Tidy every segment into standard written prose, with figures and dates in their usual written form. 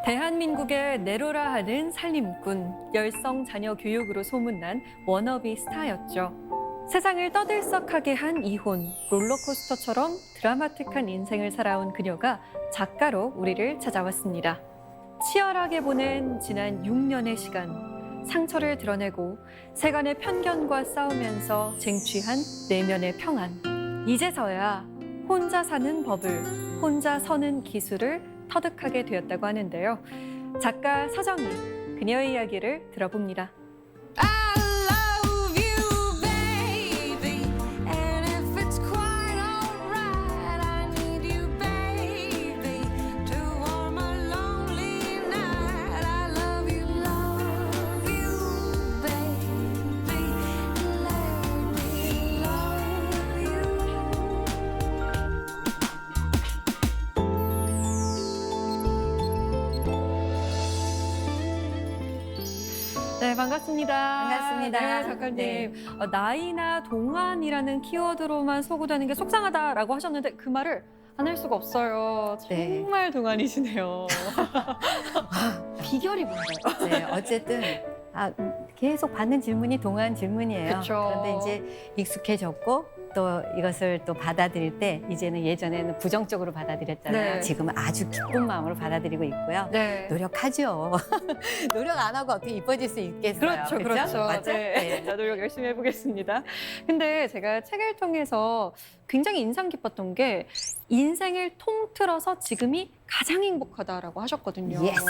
대한민국의 네로라 하는 살림꾼, 열성 자녀 교육으로 소문난 워너비 스타였죠. 세상을 떠들썩하게 한 이혼, 롤러코스터처럼 드라마틱한 인생을 살아온 그녀가 작가로 우리를 찾아왔습니다. 치열하게 보낸 지난 6년의 시간, 상처를 드러내고 세간의 편견과 싸우면서 쟁취한 내면의 평안. 이제서야 혼자 사는 법을, 혼자 서는 기술을 터득하게 되었다고 하는데요. 작가 서정희, 그녀의 이야기를 들어봅니다. 네, 반갑습니다. 반갑습니다. 네, 작가님. 네. 나이나 동안이라는 키워드로만 소구되는 게 속상하다라고 하셨는데 그 말을 안 할 수가 없어요. 네. 정말 동안이시네요. 비결이 뭔가요? 네, 어쨌든 계속 받는 질문이 동안 질문이에요. 그쵸. 그런데 이제 익숙해졌고 또 이것을 또 받아들일 때 이제는 예전에는 부정적으로 받아들였잖아요. 네. 지금은 아주 기쁜 마음으로 받아들이고 있고요. 네. 노력하죠. 노력 안 하고 어떻게 이뻐질 수 있겠어요. 그렇죠, 그죠? 그렇죠. 맞죠? 네. 노력 열심히 해보겠습니다. 근데 제가 책을 통해서 굉장히 인상 깊었던 게 인생을 통틀어서 지금이 가장 행복하다라고 하셨거든요. Yes.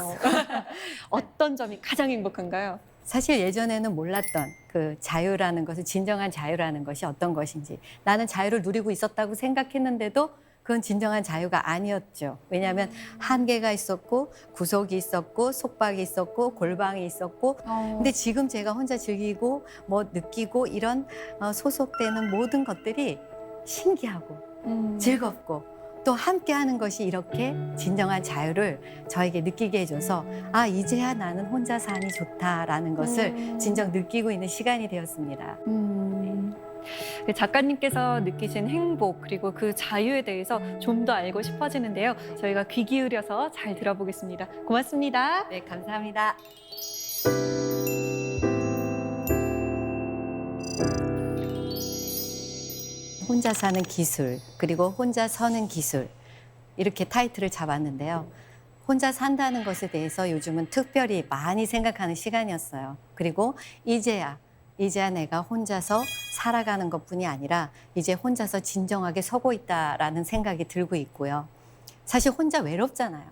어떤 점이 가장 행복한가요? 사실 예전에는 몰랐던 그 자유라는 것을, 진정한 자유라는 것이 어떤 것인지, 나는 자유를 누리고 있었다고 생각했는데도 그건 진정한 자유가 아니었죠. 왜냐하면 한계가 있었고 구속이 있었고 속박이 있었고 골방이 있었고, 근데 지금 제가 혼자 즐기고 뭐 느끼고 이런 소속되는 모든 것들이 신기하고 즐겁고 또 함께하는 것이 이렇게 진정한 자유를 저에게 느끼게 해줘서 이제야 나는 혼자 사니 좋다라는 것을 진정 느끼고 있는 시간이 되었습니다. 작가님께서 느끼신 행복 그리고 그 자유에 대해서 좀 더 알고 싶어지는데요. 저희가 귀 기울여서 잘 들어보겠습니다. 고맙습니다. 네, 감사합니다. 혼자 사는 기술, 그리고 혼자 서는 기술, 이렇게 타이틀을 잡았는데요. 혼자 산다는 것에 대해서 요즘은 특별히 많이 생각하는 시간이었어요. 그리고 이제야 내가 혼자서 살아가는 것뿐이 아니라 이제 혼자서 진정하게 서고 있다라는 생각이 들고 있고요. 사실 혼자 외롭잖아요.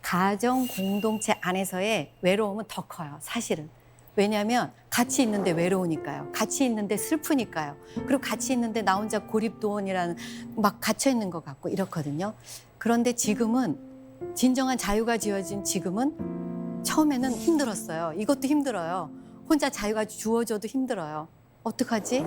가정 공동체 안에서의 외로움은 더 커요, 사실은. 왜냐하면 같이 있는데 외로우니까요. 같이 있는데 슬프니까요. 그리고 같이 있는데 나 혼자 고립도원이라는 막 갇혀 있는 것 같고 이렇거든요. 그런데 지금은 진정한 자유가 지어진 지금은 처음에는 힘들었어요. 이것도 힘들어요. 혼자 자유가 주어져도 힘들어요. 어떡하지?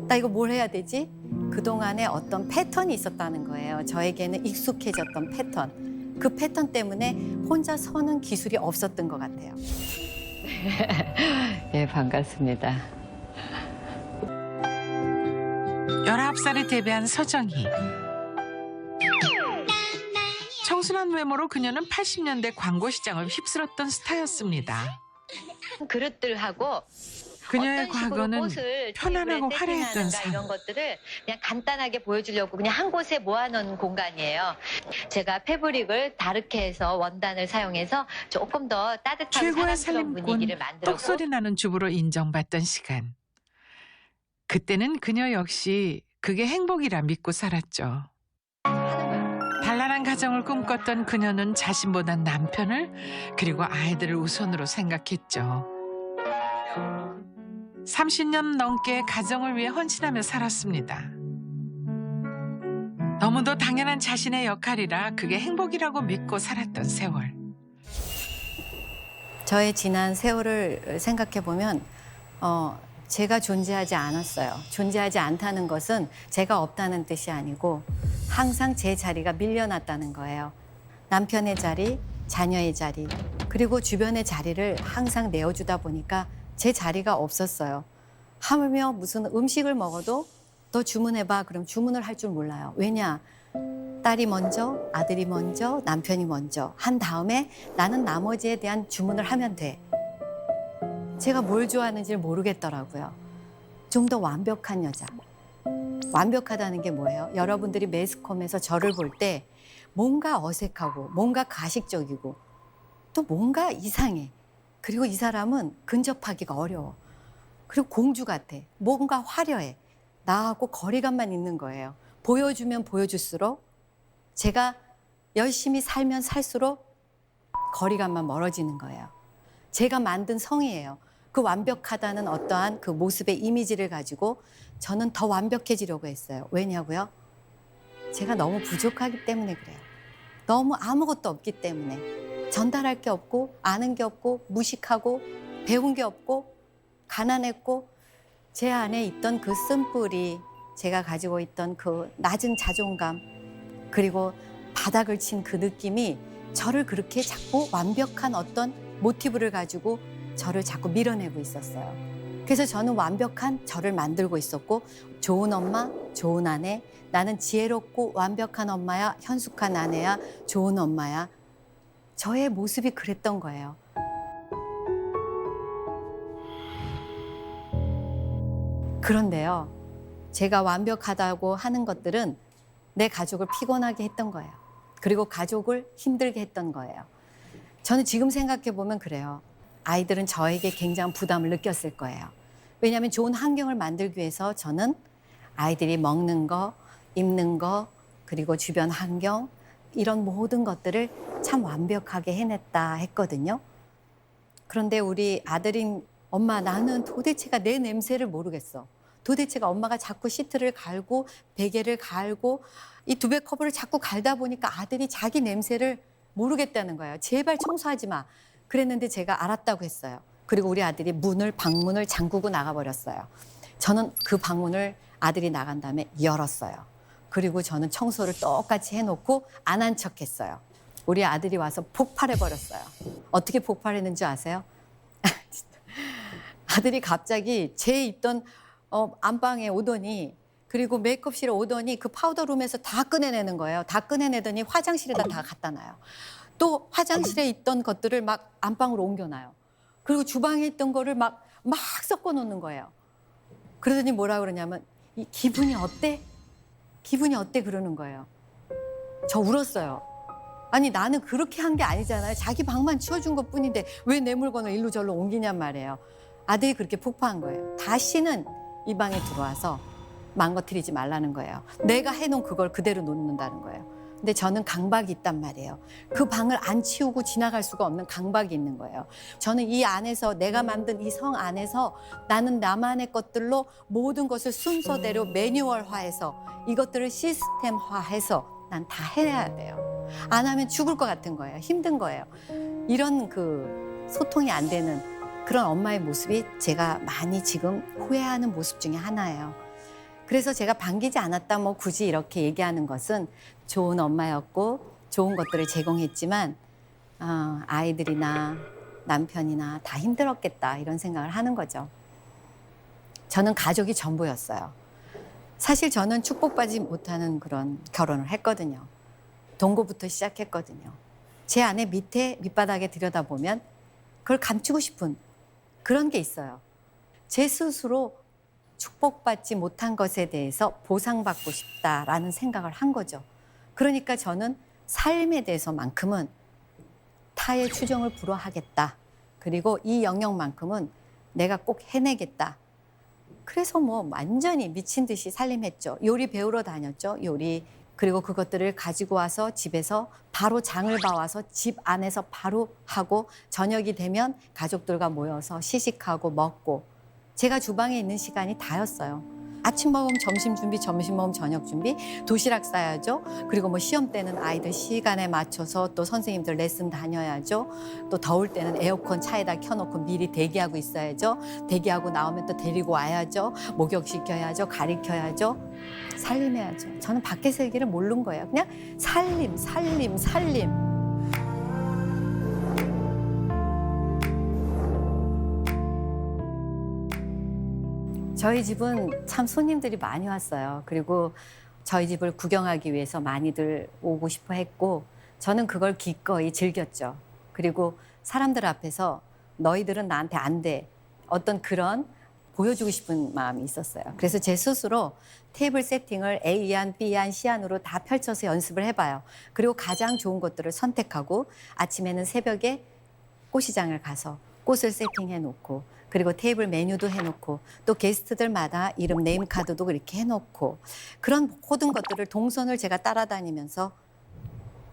나 이거 뭘 해야 되지? 그동안에 어떤 패턴이 있었다는 거예요. 저에게는 익숙해졌던 패턴. 그 패턴 때문에 혼자 서는 기술이 없었던 것 같아요. 예, 반갑습니다. 19살에 데뷔한 서정희. 청순한 외모로 그녀는 80년대 광고 시장을 휩쓸었던 스타였습니다. 그릇들하고 그녀의 어떤 식으로 과거는 꽃을 편안하고 테이블에 화려했던 세팅하는가 삶. 이런 것들을 그냥 간단하게 보여주려고 그냥 한 곳에 모아놓은 공간이에요. 제가 패브릭을 다르게 해서 원단을 사용해서 조금 더 따뜻한 최고의 사랑스러운 살림꾼, 분위기를 만들었고 떡소리 나는 주부로 인정받던 시간. 그때는 그녀 역시 그게 행복이라 믿고 살았죠. 단란한 가정을 꿈꿨던 그녀는 자신보단 남편을 그리고 아이들을 우선으로 생각했죠. 30년 넘게 가정을 위해 헌신하며 살았습니다. 너무도 당연한 자신의 역할이라 그게 행복이라고 믿고 살았던 세월. 저의 지난 세월을 생각해 보면 제가 존재하지 않았어요. 존재하지 않다는 것은 제가 없다는 뜻이 아니고 항상 제 자리가 밀려났다는 거예요. 남편의 자리, 자녀의 자리, 그리고 주변의 자리를 항상 내어주다 보니까 제 자리가 없었어요. 하물며 무슨 음식을 먹어도 너 주문해봐. 그럼 주문을 할 줄 몰라요. 왜냐? 딸이 먼저, 아들이 먼저, 남편이 먼저 한 다음에 나는 나머지에 대한 주문을 하면 돼. 제가 뭘 좋아하는지를 모르겠더라고요. 좀 더 완벽한 여자. 완벽하다는 게 뭐예요? 여러분들이 매스컴에서 저를 볼 때 뭔가 어색하고 뭔가 가식적이고 또 뭔가 이상해. 그리고 이 사람은 근접하기가 어려워. 그리고 공주 같아. 뭔가 화려해. 나하고 거리감만 있는 거예요. 보여주면 보여줄수록 제가 열심히 살면 살수록 거리감만 멀어지는 거예요. 제가 만든 성이에요. 그 완벽하다는 어떠한 그 모습의 이미지를 가지고 저는 더 완벽해지려고 했어요. 왜냐고요? 제가 너무 부족하기 때문에 그래요. 너무 아무것도 없기 때문에. 전달할 게 없고 아는 게 없고 무식하고 배운 게 없고 가난했고 제 안에 있던 그 쓴뿌리, 제가 가지고 있던 그 낮은 자존감 그리고 바닥을 친 그 느낌이 저를 그렇게 자꾸 완벽한 어떤 모티브를 가지고 저를 자꾸 밀어내고 있었어요. 그래서 저는 완벽한 저를 만들고 있었고 좋은 엄마, 좋은 아내, 나는 지혜롭고 완벽한 엄마야, 현숙한 아내야, 좋은 엄마야. 저의 모습이 그랬던 거예요. 그런데요, 제가 완벽하다고 하는 것들은 내 가족을 피곤하게 했던 거예요. 그리고 가족을 힘들게 했던 거예요. 저는 지금 생각해 보면 그래요. 아이들은 저에게 굉장한 부담을 느꼈을 거예요. 왜냐하면 좋은 환경을 만들기 위해서 저는 아이들이 먹는 거, 입는 거, 그리고 주변 환경 이런 모든 것들을 참 완벽하게 해냈다 했거든요. 그런데 우리 아들인 엄마, 나는 도대체가 내 냄새를 모르겠어. 도대체가 엄마가 자꾸 시트를 갈고 베개를 갈고 이 두배 커버를 자꾸 갈다 보니까 아들이 자기 냄새를 모르겠다는 거예요. 제발 청소하지 마. 그랬는데 제가 알았다고 했어요. 그리고 우리 아들이 방문을 잠그고 나가버렸어요. 저는 그 방문을 아들이 나간 다음에 열었어요. 그리고 저는 청소를 똑같이 해놓고 안 한 척했어요. 우리 아들이 와서 폭발해버렸어요. 어떻게 폭발했는지 아세요? 아들이 갑자기 제 입던 안방에 오더니 그리고 메이크업실에 오더니 그 파우더룸에서 다 꺼내내는 거예요. 다 꺼내내더니 화장실에다 다 갖다 놔요. 또 화장실에 있던 것들을 막 안방으로 옮겨놔요. 그리고 주방에 있던 거를 막 섞어 놓는 거예요. 그러더니 뭐라 그러냐면 이 기분이 어때? 기분이 어때? 그러는 거예요. 저 울었어요. 아니 나는 그렇게 한 게 아니잖아요. 자기 방만 치워준 것뿐인데 왜 내 물건을 일로 절로 옮기냔 말이에요. 아들이 그렇게 폭파한 거예요. 다시는 이 방에 들어와서 망가뜨리지 말라는 거예요. 내가 해놓은 그걸 그대로 놓는다는 거예요. 근데 저는 강박이 있단 말이에요. 그 방을 안 치우고 지나갈 수가 없는 강박이 있는 거예요. 저는 이 안에서 내가 만든 이 성 안에서 나는 나만의 것들로 모든 것을 순서대로 매뉴얼화해서 이것들을 시스템화해서 난 다 해야 돼요. 안 하면 죽을 것 같은 거예요. 힘든 거예요. 이런 그 소통이 안 되는 그런 엄마의 모습이 제가 많이 지금 후회하는 모습 중에 하나예요. 그래서 제가 반기지 않았다 뭐 굳이 이렇게 얘기하는 것은 좋은 엄마였고 좋은 것들을 제공했지만 아이들이나 남편이나 다 힘들었겠다 이런 생각을 하는 거죠. 저는 가족이 전부였어요. 사실 저는 축복받지 못하는 그런 결혼을 했거든요. 동거부터 시작했거든요. 제 안에 밑바닥에 들여다보면 그걸 감추고 싶은 그런 게 있어요. 제 스스로 축복받지 못한 것에 대해서 보상받고 싶다라는 생각을 한 거죠. 그러니까 저는 삶에 대해서만큼은 타의 추정을 불허하겠다. 그리고 이 영역만큼은 내가 꼭 해내겠다. 그래서 뭐 완전히 미친 듯이 살림했죠. 요리 배우러 다녔죠. 요리. 그리고 그것들을 가지고 와서 집에서 바로 장을 봐와서 집 안에서 바로 하고 저녁이 되면 가족들과 모여서 시식하고 먹고 제가 주방에 있는 시간이 다였어요. 아침 먹으면 점심 준비, 점심 먹으면 저녁 준비, 도시락 싸야죠. 그리고 뭐 시험 때는 아이들 시간에 맞춰서 또 선생님들 레슨 다녀야죠. 또 더울 때는 에어컨 차에다 켜놓고 미리 대기하고 있어야죠. 대기하고 나오면 또 데리고 와야죠. 목욕시켜야죠. 가리켜야죠. 살림해야죠. 저는 밖의 세계를 모르는 거예요. 그냥 살림. 저희 집은 참 손님들이 많이 왔어요. 그리고 저희 집을 구경하기 위해서 많이들 오고 싶어 했고 저는 그걸 기꺼이 즐겼죠. 그리고 사람들 앞에서 너희들은 나한테 안 돼. 어떤 그런 보여주고 싶은 마음이 있었어요. 그래서 제 스스로 테이블 세팅을 A안, B안, C안으로 다 펼쳐서 연습을 해봐요. 그리고 가장 좋은 것들을 선택하고 아침에는 새벽에 꽃시장을 가서 꽃을 세팅해 놓고 그리고 테이블 메뉴도 해놓고 또 게스트들마다 이름 네임카드도 그렇게 해놓고 그런 모든 것들을 동선을 제가 따라다니면서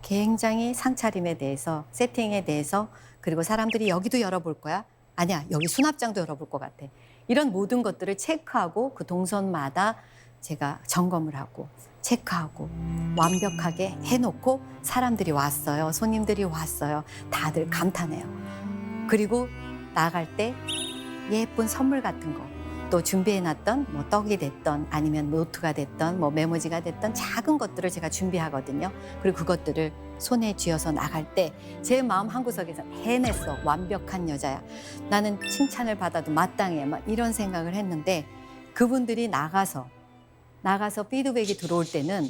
굉장히 상차림에 대해서 세팅에 대해서 그리고 사람들이 여기도 열어볼 거야? 아니야, 여기 수납장도 열어볼 것 같아. 이런 모든 것들을 체크하고 그 동선마다 제가 점검을 하고 체크하고 완벽하게 해놓고 사람들이 왔어요. 손님들이 왔어요. 다들 감탄해요. 그리고 나갈 때 예쁜 선물 같은 거 또 준비해놨던 뭐 떡이 됐던 아니면 노트가 됐던 뭐 메모지가 됐던 작은 것들을 제가 준비하거든요. 그리고 그것들을 손에 쥐어서 나갈 때 제 마음 한구석에서 해냈어. 완벽한 여자야. 나는 칭찬을 받아도 마땅해. 막 이런 생각을 했는데 그분들이 나가서 피드백이 들어올 때는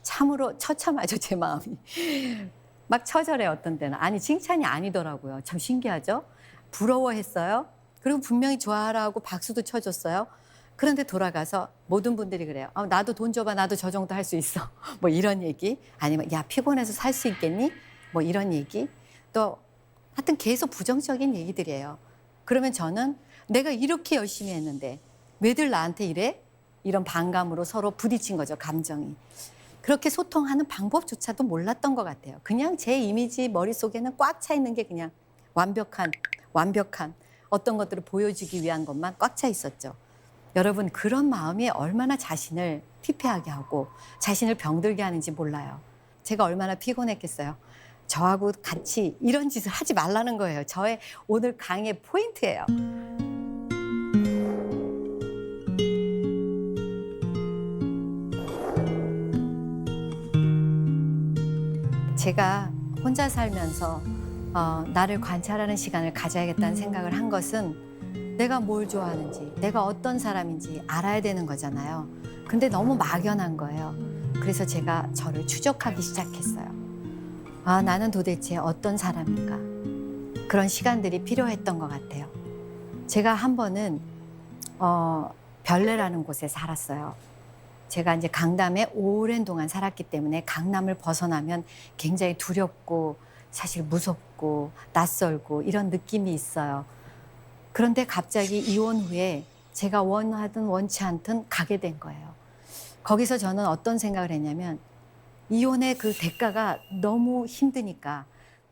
참으로 처참하죠. 제 마음이. 막 처절해 어떤 때는. 아니 칭찬이 아니더라고요. 참 신기하죠. 부러워했어요. 그리고 분명히 좋아하라고 박수도 쳐줬어요. 그런데 돌아가서 모든 분들이 그래요. 나도 돈 줘봐. 나도 저 정도 할 수 있어. 뭐 이런 얘기. 아니면 야 피곤해서 살 수 있겠니? 뭐 이런 얘기. 또 하여튼 계속 부정적인 얘기들이에요. 그러면 저는 내가 이렇게 열심히 했는데 왜들 나한테 이래? 이런 반감으로 서로 부딪힌 거죠. 감정이. 그렇게 소통하는 방법조차도 몰랐던 것 같아요. 그냥 제 이미지 머릿속에는 꽉 차 있는 게 그냥 완벽한 어떤 것들을 보여주기 위한 것만 꽉 차 있었죠. 여러분 그런 마음이 얼마나 자신을 피폐하게 하고 자신을 병들게 하는지 몰라요. 제가 얼마나 피곤했겠어요. 저하고 같이 이런 짓을 하지 말라는 거예요. 저의 오늘 강의의 포인트예요. 제가 혼자 살면서 나를 관찰하는 시간을 가져야겠다는 생각을 한 것은 내가 뭘 좋아하는지, 내가 어떤 사람인지 알아야 되는 거잖아요. 근데 너무 막연한 거예요. 그래서 제가 저를 추적하기 시작했어요. 나는 도대체 어떤 사람인가? 그런 시간들이 필요했던 것 같아요. 제가 한 번은 별내라는 곳에 살았어요. 제가 이제 강남에 오랜 동안 살았기 때문에 강남을 벗어나면 굉장히 두렵고 사실 무섭고 낯설고 이런 느낌이 있어요. 그런데 갑자기 이혼 후에 제가 원하든 원치 않든 가게 된 거예요. 거기서 저는 어떤 생각을 했냐면 이혼의 그 대가가 너무 힘드니까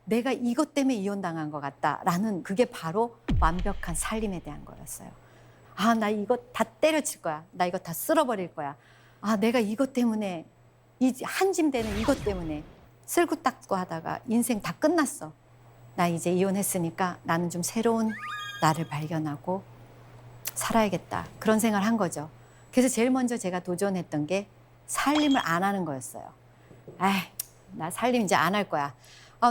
내가 이것 때문에 이혼당한 것 같다라는 그게 바로 완벽한 살림에 대한 거였어요. 나 이거 다 때려칠 거야. 나 이거 다 쓸어버릴 거야. 내가 이것 때문에 이 한 짐 되는 이것 때문에 쓸고 닦고 하다가 인생 다 끝났어. 나 이제 이혼했으니까 나는 좀 새로운 나를 발견하고 살아야겠다. 그런 생각을 한 거죠. 그래서 제일 먼저 제가 도전했던 게 살림을 안 하는 거였어요. 나 살림 이제 안 할 거야.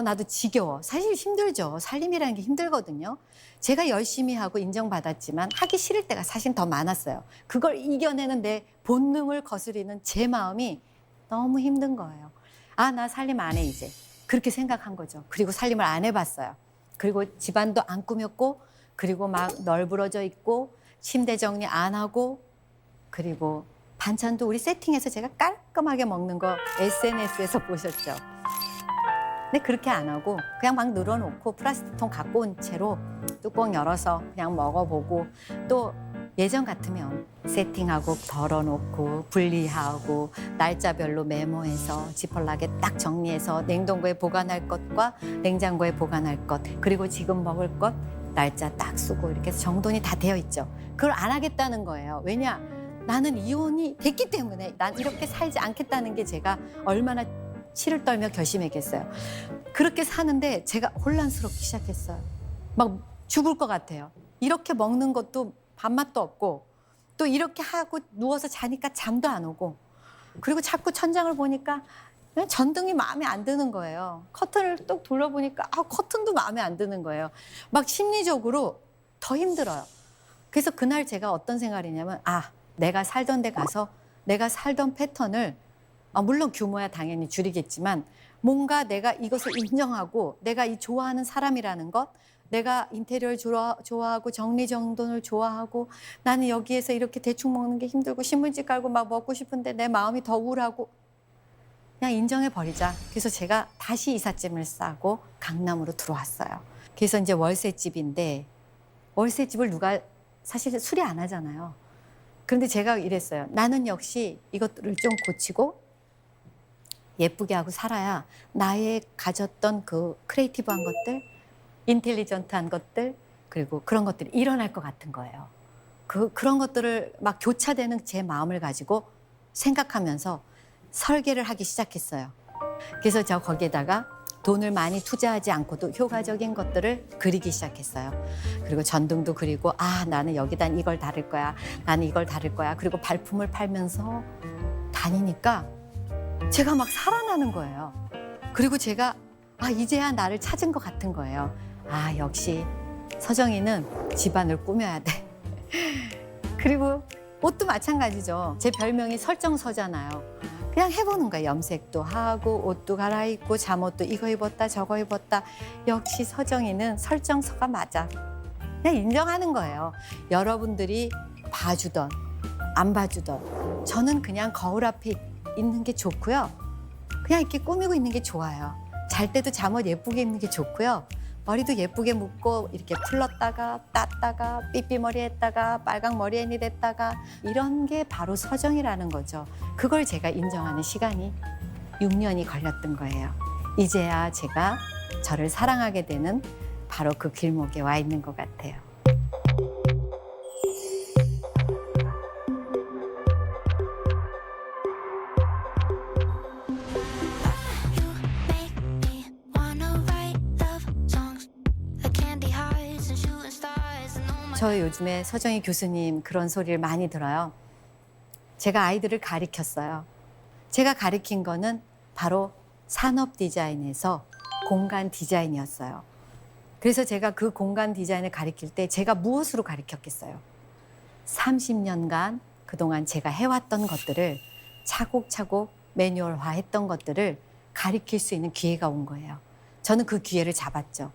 나도 지겨워. 사실 힘들죠. 살림이라는 게 힘들거든요. 제가 열심히 하고 인정받았지만 하기 싫을 때가 사실 더 많았어요. 그걸 이겨내는 내 본능을 거스리는 제 마음이 너무 힘든 거예요. 나 살림 안 해 이제. 그렇게 생각한 거죠. 그리고 살림을 안 해봤어요. 그리고 집안도 안 꾸몄고 그리고 막 널브러져 있고 침대 정리 안 하고 그리고 반찬도 우리 세팅해서 제가 깔끔하게 먹는 거 SNS에서 보셨죠? 근데 그렇게 안 하고 그냥 막 늘어놓고 플라스틱통 갖고 온 채로 뚜껑 열어서 그냥 먹어보고 또 예전 같으면 세팅하고 덜어놓고 분리하고 날짜별로 메모해서 지퍼락에 딱 정리해서 냉동고에 보관할 것과 냉장고에 보관할 것 그리고 지금 먹을 것 날짜 딱 쓰고 이렇게 해서 정돈이 다 되어 있죠. 그걸 안 하겠다는 거예요. 왜냐? 나는 이혼이 됐기 때문에 난 이렇게 살지 않겠다는 게 제가 얼마나 치를 떨며 결심했겠어요. 그렇게 사는데 제가 혼란스럽기 시작했어요. 막 죽을 것 같아요. 이렇게 먹는 것도 밥맛도 없고 또 이렇게 하고 누워서 자니까 잠도 안 오고 그리고 자꾸 천장을 보니까 그냥 전등이 마음에 안 드는 거예요. 커튼을 또 돌려보니까 커튼도 마음에 안 드는 거예요. 막 심리적으로 더 힘들어요. 그래서 그날 제가 어떤 생각을 했냐면 내가 살던 데 가서 내가 살던 패턴을 물론 규모야 당연히 줄이겠지만 뭔가 내가 이것을 인정하고 내가 이 좋아하는 사람이라는 것, 내가 인테리어를 좋아하고 정리정돈을 좋아하고 나는 여기에서 이렇게 대충 먹는 게 힘들고 신문지 깔고 막 먹고 싶은데 내 마음이 더 우울하고 그냥 인정해버리자. 그래서 제가 다시 이삿짐을 싸고 강남으로 들어왔어요. 그래서 이제 월세집인데 월세집을 누가 사실 수리 안 하잖아요. 그런데 제가 이랬어요. 나는 역시 이것들을 좀 고치고 예쁘게 하고 살아야 나의 가졌던 그 크리에이티브한 것들, 인텔리전트한 것들, 그리고 그런 것들이 일어날 것 같은 거예요. 그런 것들을 막 교차되는 제 마음을 가지고 생각하면서 설계를 하기 시작했어요. 그래서 저 거기에다가 돈을 많이 투자하지 않고도 효과적인 것들을 그리기 시작했어요. 그리고 전등도 그리고 나는 여기다 이걸 다룰 거야. 나는 이걸 다룰 거야. 그리고 발품을 팔면서 다니니까 제가 막 살아나는 거예요. 그리고 제가 이제야 나를 찾은 것 같은 거예요. 역시 서정이는 집안을 꾸며야 돼. 그리고 옷도 마찬가지죠. 제 별명이 설정서잖아요. 그냥 해보는 거예요. 염색도 하고 옷도 갈아입고 잠옷도 이거 입었다 저거 입었다. 역시 서정이는 설정서가 맞아. 그냥 인정하는 거예요. 여러분들이 봐주던 안 봐주던 저는 그냥 거울 앞에 있는 게 좋고요. 그냥 이렇게 꾸미고 있는 게 좋아요. 잘 때도 잠옷 예쁘게 입는 게 좋고요. 머리도 예쁘게 묶고 이렇게 풀렀다가 땄다가 삐삐머리 했다가 빨강 머리 애니 됐다가 이런 게 바로 서정이라는 거죠. 그걸 제가 인정하는 시간이 6년이 걸렸던 거예요. 이제야 제가 저를 사랑하게 되는 바로 그 길목에 와 있는 것 같아요. 저 요즘에 서정희 교수님 그런 소리를 많이 들어요. 제가 아이들을 가리켰어요. 제가 가리킨 거는 바로 산업 디자인에서 공간 디자인이었어요. 그래서 제가 그 공간 디자인을 가리킬 때 제가 무엇으로 가리켰겠어요? 30년간 그동안 제가 해왔던 것들을 차곡차곡 매뉴얼화 했던 것들을 가리킬 수 있는 기회가 온 거예요. 저는 그 기회를 잡았죠.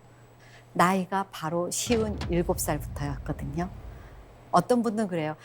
나이가 바로 57살부터였거든요. 어떤 분들은 그래요.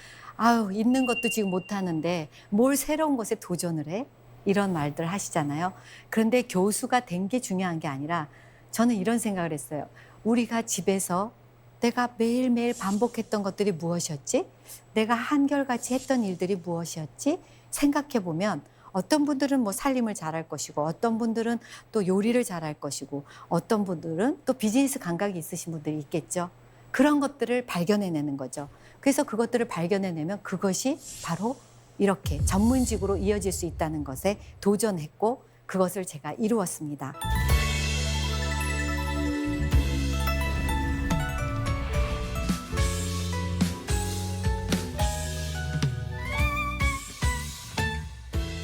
있는 것도 지금 못하는데 뭘 새로운 것에 도전을 해? 이런 말들 하시잖아요. 그런데 교수가 된 게 중요한 게 아니라 저는 이런 생각을 했어요. 우리가 집에서 내가 매일매일 반복했던 것들이 무엇이었지? 내가 한결같이 했던 일들이 무엇이었지? 생각해 보면 어떤 분들은 뭐 살림을 잘할 것이고 어떤 분들은 또 요리를 잘할 것이고 어떤 분들은 또 비즈니스 감각이 있으신 분들이 있겠죠. 그런 것들을 발견해내는 거죠. 그래서 그것들을 발견해내면 그것이 바로 이렇게 전문직으로 이어질 수 있다는 것에 도전했고 그것을 제가 이루었습니다.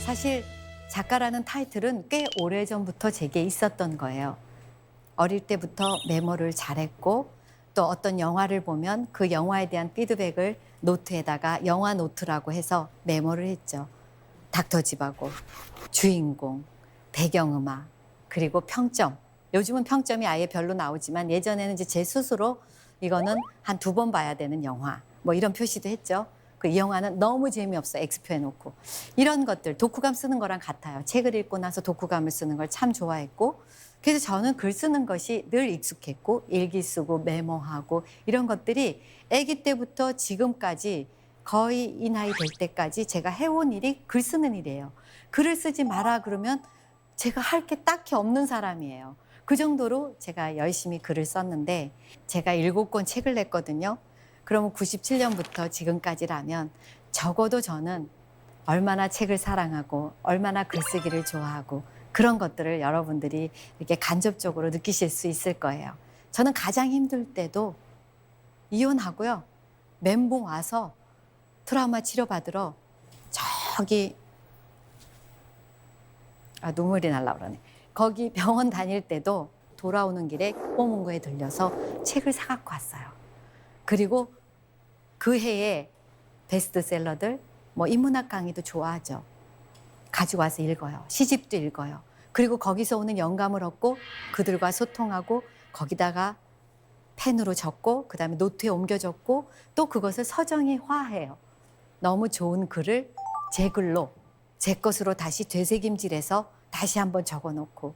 사실 작가라는 타이틀은 꽤 오래전부터 제게 있었던 거예요. 어릴 때부터 메모를 잘했고 또 어떤 영화를 보면 그 영화에 대한 피드백을 노트에다가 영화 노트라고 해서 메모를 했죠. 닥터집하고 주인공, 배경음악, 그리고 평점. 요즘은 평점이 아예 별로 나오지만 예전에는 이제 제 스스로 이거는 한 2번 봐야 되는 영화 뭐 이런 표시도 했죠. 이 영화는 너무 재미없어 X표 해놓고 이런 것들 독후감 쓰는 거랑 같아요. 책을 읽고 나서 독후감을 쓰는 걸 참 좋아했고 그래서 저는 글 쓰는 것이 늘 익숙했고 일기 쓰고 메모하고 이런 것들이 아기 때부터 지금까지 거의 이 나이 될 때까지 제가 해온 일이 글 쓰는 일이에요. 글을 쓰지 마라 그러면 제가 할 게 딱히 없는 사람이에요. 그 정도로 제가 열심히 글을 썼는데 제가 7권 책을 냈거든요. 그러면 97년부터 지금까지라면 적어도 저는 얼마나 책을 사랑하고 얼마나 글쓰기를 좋아하고 그런 것들을 여러분들이 이렇게 간접적으로 느끼실 수 있을 거예요. 저는 가장 힘들 때도 이혼하고요. 멘붕 와서 트라우마 치료받으러 저기 눈물이 날라 그러네. 거기 병원 다닐 때도 돌아오는 길에 꼬문구에 들려서 책을 사갖고 왔어요. 그리고 그 해에 베스트셀러들, 뭐 인문학 강의도 좋아하죠. 가지고 와서 읽어요. 시집도 읽어요. 그리고 거기서 오는 영감을 얻고 그들과 소통하고 거기다가 펜으로 적고 그다음에 노트에 옮겨 적고 또 그것을 서정의화해요. 너무 좋은 글을 제 글로 제 것으로 다시 되새김질해서 다시 한번 적어놓고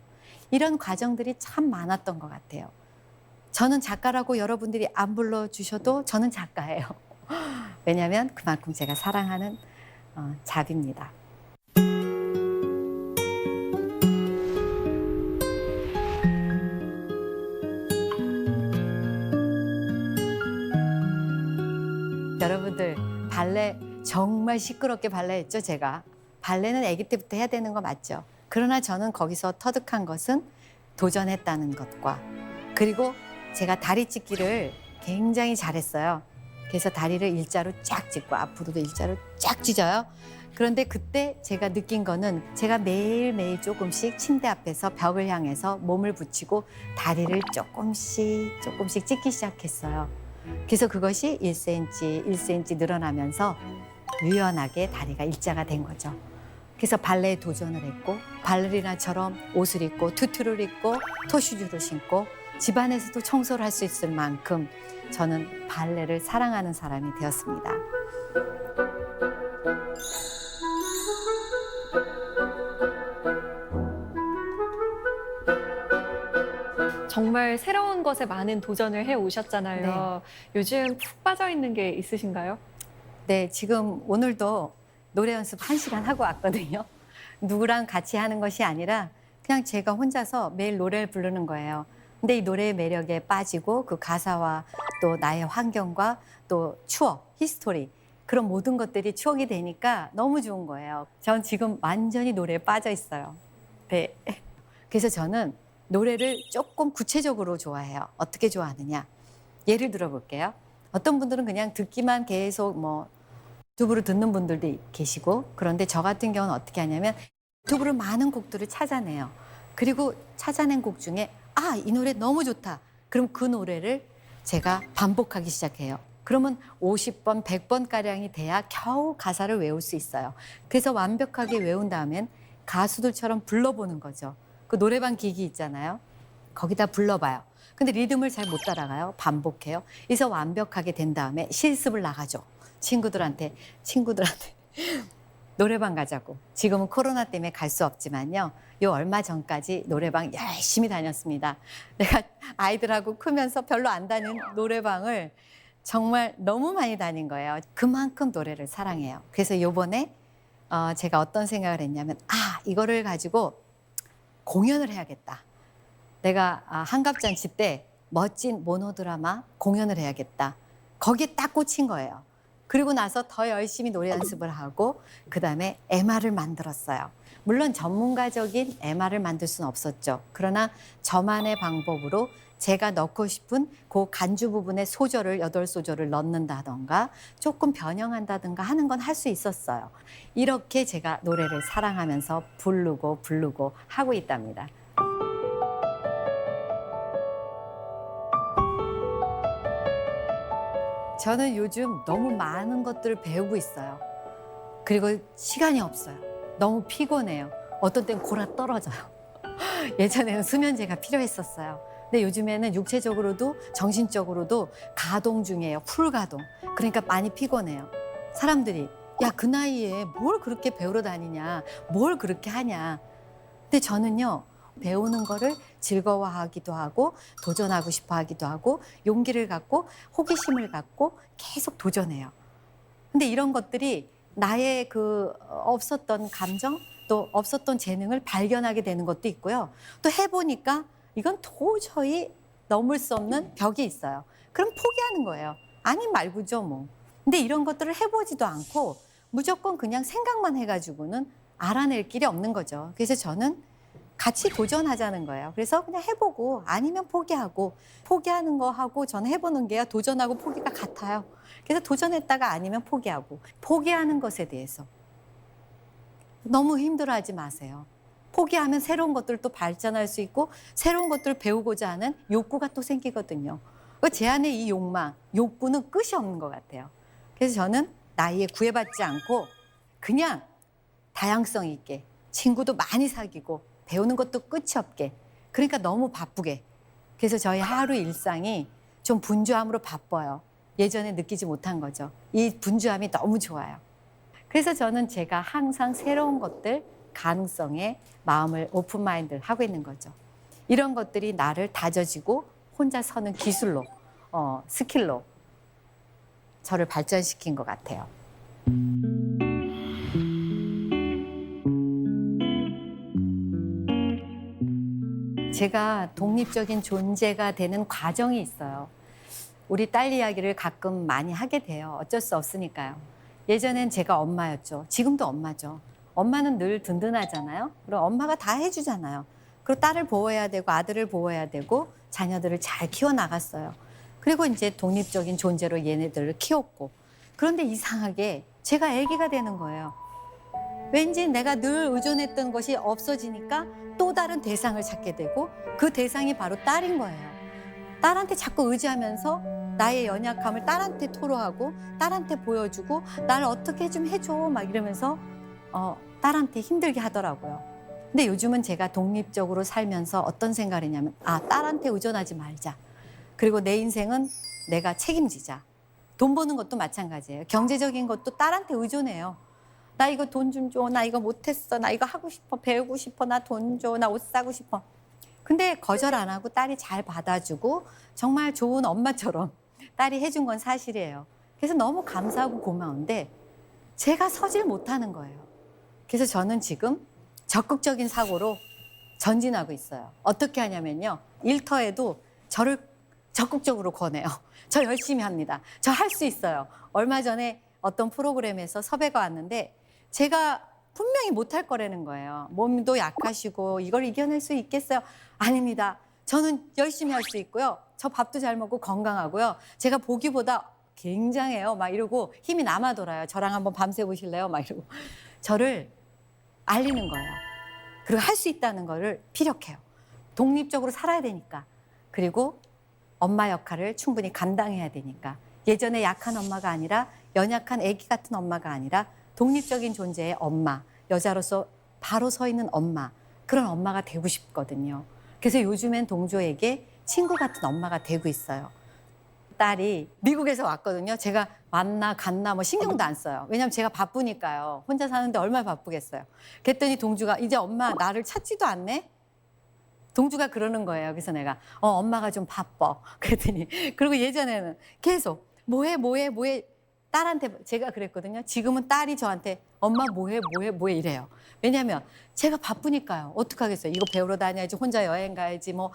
이런 과정들이 참 많았던 것 같아요. 저는 작가라고 여러분들이 안 불러주셔도 저는 작가예요. 왜냐하면 그만큼 제가 사랑하는 잡입니다. 여러분들 발레 정말 시끄럽게 발레했죠, 제가. 발레는 아기 때부터 해야 되는 거 맞죠? 그러나 저는 거기서 터득한 것은 도전했다는 것과 그리고 제가 다리 찢기를 굉장히 잘했어요. 그래서 다리를 일자로 쫙 찢고 앞으로도 일자로 쫙 찢어요. 그런데 그때 제가 느낀 거는 제가 매일매일 조금씩 침대 앞에서 벽을 향해서 몸을 붙이고 다리를 조금씩 찢기 시작했어요. 그래서 그것이 1cm, 1cm 늘어나면서 유연하게 다리가 일자가 된 거죠. 그래서 발레에 도전을 했고 발레리나처럼 옷을 입고 투투를 입고 토슈즈를 신고 집안에서도 청소를 할 수 있을 만큼 저는 발레를 사랑하는 사람이 되었습니다. 정말 새로운 것에 많은 도전을 해 오셨잖아요. 요즘 푹 빠져 있는 게 있으신가요? 네, 지금 오늘도 노래 연습 1시간 하고 왔거든요. 누구랑 같이 하는 것이 아니라 그냥 제가 혼자서 매일 노래를 부르는 거예요. 근데 이 노래의 매력에 빠지고 그 가사와 또 나의 환경과 또 추억, 히스토리 그런 모든 것들이 추억이 되니까 너무 좋은 거예요. 전 지금 완전히 노래에 빠져 있어요. 네. 그래서 저는 노래를 조금 구체적으로 좋아해요. 어떻게 좋아하느냐? 예를 들어 볼게요. 어떤 분들은 그냥 듣기만 계속 뭐 유튜브로 듣는 분들도 계시고 그런데 저 같은 경우는 어떻게 하냐면 유튜브로 많은 곡들을 찾아내요. 그리고 찾아낸 곡 중에 아, 이 노래 너무 좋다. 그럼 그 노래를 제가 반복하기 시작해요. 그러면 50번, 100번가량이 돼야 겨우 가사를 외울 수 있어요. 그래서 완벽하게 외운 다음엔 가수들처럼 불러보는 거죠. 그 노래방 기기 있잖아요. 거기다 불러봐요. 근데 리듬을 잘 못 따라가요. 반복해요. 그래서 완벽하게 된 다음에 실습을 나가죠. 친구들한테 노래방 가자고. 지금은 코로나 때문에 갈 수 없지만요. 요 얼마 전까지 노래방 열심히 다녔습니다. 내가 아이들하고 크면서 별로 안 다닌 노래방을 정말 너무 많이 다닌 거예요. 그만큼 노래를 사랑해요. 그래서 요번에 제가 어떤 생각을 했냐면 이거를 가지고 공연을 해야겠다. 내가 한갑잔치 때 멋진 모노드라마 공연을 해야겠다. 거기에 딱 꽂힌 거예요. 그리고 나서 더 열심히 노래 연습을 하고 그다음에 MR을 만들었어요. 물론 전문가적인 MR을 만들 수는 없었죠. 그러나 저만의 방법으로 제가 넣고 싶은 그 간주 부분에 소절을 8소절을 넣는다던가 조금 변형한다든가 하는 건 할 수 있었어요. 이렇게 제가 노래를 사랑하면서 부르고 하고 있답니다. 저는 요즘 너무 많은 것들을 배우고 있어요. 그리고 시간이 없어요. 너무 피곤해요. 어떤 땐 골아 떨어져요. 예전에는 수면제가 필요했었어요. 근데 요즘에는 육체적으로도 정신적으로도 가동 중이에요. 풀가동. 그러니까 많이 피곤해요. 사람들이 야, 그 나이에 뭘 그렇게 배우러 다니냐, 뭘 그렇게 하냐. 근데 저는요, 배우는 거를 즐거워하기도 하고 도전하고 싶어 하기도 하고 용기를 갖고 호기심을 갖고 계속 도전해요. 근데 이런 것들이 나의 그 없었던 감정 또 없었던 재능을 발견하게 되는 것도 있고요. 또 해보니까 이건 도저히 넘을 수 없는 벽이 있어요. 그럼 포기하는 거예요. 아니 말고죠 뭐. 근데 이런 것들을 해보지도 않고 무조건 그냥 생각만 해가지고는 알아낼 길이 없는 거죠. 그래서 저는 같이 도전하자는 거예요. 그래서 그냥 해보고 아니면 포기하고 포기하는 거 하고 저는 해보는 게요. 도전하고 포기가 같아요. 그래서 도전했다가 아니면 포기하고 포기하는 것에 대해서 너무 힘들어하지 마세요. 포기하면 새로운 것들을 또 발전할 수 있고 새로운 것들을 배우고자 하는 욕구가 또 생기거든요. 제 안에 이 욕망, 욕구는 끝이 없는 것 같아요. 그래서 저는 나이에 구애받지 않고 그냥 다양성 있게, 친구도 많이 사귀고, 배우는 것도 끝이 없게. 그러니까 너무 바쁘게. 그래서 저희 하루 일상이 좀 분주함으로 바빠요. 예전에 느끼지 못한 거죠. 이 분주함이 너무 좋아요. 그래서 저는 제가 항상 새로운 것들, 가능성에 마음을 오픈 마인드를 하고 있는 거죠. 이런 것들이 나를 다져지고 혼자 서는 기술로, 스킬로 저를 발전시킨 것 같아요. 제가 독립적인 존재가 되는 과정이 있어요. 우리 딸 이야기를 가끔 많이 하게 돼요. 어쩔 수 없으니까요. 예전엔 제가 엄마였죠. 지금도 엄마죠. 엄마는 늘 든든하잖아요. 그리고 엄마가 다 해주잖아요. 그리고 딸을 보호해야 되고 아들을 보호해야 되고 자녀들을 잘 키워나갔어요. 그리고 이제 독립적인 존재로 얘네들을 키웠고. 그런데 이상하게 제가 아기가 되는 거예요. 왠지 내가 늘 의존했던 것이 없어지니까 또 다른 대상을 찾게 되고 그 대상이 바로 딸인 거예요. 딸한테 자꾸 의지하면서 나의 연약함을 딸한테 토로하고 딸한테 보여주고 나를 어떻게 좀 해줘 막 이러면서 딸한테 힘들게 하더라고요. 근데 요즘은 제가 독립적으로 살면서 어떤 생각을 했냐면 딸한테 의존하지 말자. 그리고 내 인생은 내가 책임지자. 돈 버는 것도 마찬가지예요. 경제적인 것도 딸한테 의존해요. 나 이거 돈 좀 줘. 나 이거 못했어. 나 이거 하고 싶어. 배우고 싶어. 나 돈 줘. 나 옷 사고 싶어. 근데 거절 안 하고 딸이 잘 받아주고 정말 좋은 엄마처럼 딸이 해준 건 사실이에요. 그래서 너무 감사하고 고마운데 제가 서질 못하는 거예요. 그래서 저는 지금 적극적인 사고로 전진하고 있어요. 어떻게 하냐면요. 일터에도 저를 적극적으로 권해요. 저 열심히 합니다. 저 할 수 있어요. 얼마 전에 어떤 프로그램에서 섭외가 왔는데 제가 분명히 못할 거라는 거예요. 몸도 약하시고 이걸 이겨낼 수 있겠어요? 아닙니다. 저는 열심히 할 수 있고요. 저 밥도 잘 먹고 건강하고요. 제가 보기보다 굉장해요. 막 이러고 힘이 남아 돌아요. 저랑 한번 밤새 보실래요? 막 이러고. 저를 알리는 거예요. 그리고 할 수 있다는 거를 피력해요. 독립적으로 살아야 되니까. 그리고 엄마 역할을 충분히 감당해야 되니까. 예전에 약한 엄마가 아니라 연약한 아기 같은 엄마가 아니라 독립적인 존재의 엄마, 여자로서 바로 서 있는 엄마, 그런 엄마가 되고 싶거든요. 그래서 요즘엔 동조에게 친구 같은 엄마가 되고 있어요. 딸이 미국에서 왔거든요. 제가 왔나 갔나 뭐 신경도 안 써요. 왜냐하면 제가 바쁘니까요. 혼자 사는데 얼마나 바쁘겠어요. 그랬더니 동주가 이제 엄마 나를 찾지도 않네? 동주가 그러는 거예요. 그래서 내가 엄마가 좀 바빠. 그랬더니 그리고 예전에는 계속 뭐해 딸한테 제가 그랬거든요. 지금은 딸이 저한테 엄마 뭐해 이래요. 왜냐하면 제가 바쁘니까요. 어떡하겠어요. 이거 배우러 다녀야지, 혼자 여행 가야지, 뭐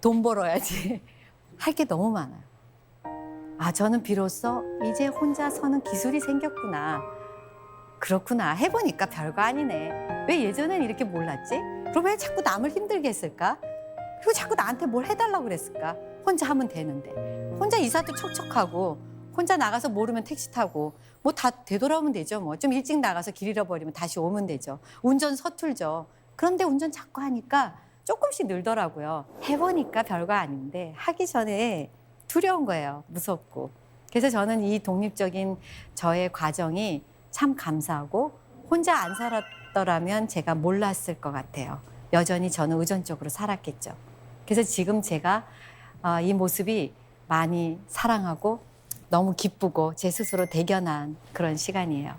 돈 벌어야지. 할 게 너무 많아요. 저는 비로소 이제 혼자 서는 기술이 생겼구나. 그렇구나. 해보니까 별거 아니네. 왜 예전엔 이렇게 몰랐지? 그럼 왜 자꾸 남을 힘들게 했을까? 그리고 자꾸 나한테 뭘 해달라고 그랬을까? 혼자 하면 되는데. 혼자 이사도 척척하고 혼자 나가서 모르면 택시 타고 뭐 다 되돌아오면 되죠. 뭐 좀 일찍 나가서 길 잃어버리면 다시 오면 되죠. 운전 서툴죠. 그런데 운전 자꾸 하니까 조금씩 늘더라고요. 해보니까 별거 아닌데 하기 전에 두려운 거예요. 무섭고. 그래서 저는 이 독립적인 저의 과정이 참 감사하고 혼자 안 살았더라면 제가 몰랐을 것 같아요. 여전히 저는 의존적으로 살았겠죠. 그래서 지금 제가 이 모습이 많이 사랑하고 너무 기쁘고 제 스스로 대견한 그런 시간이에요.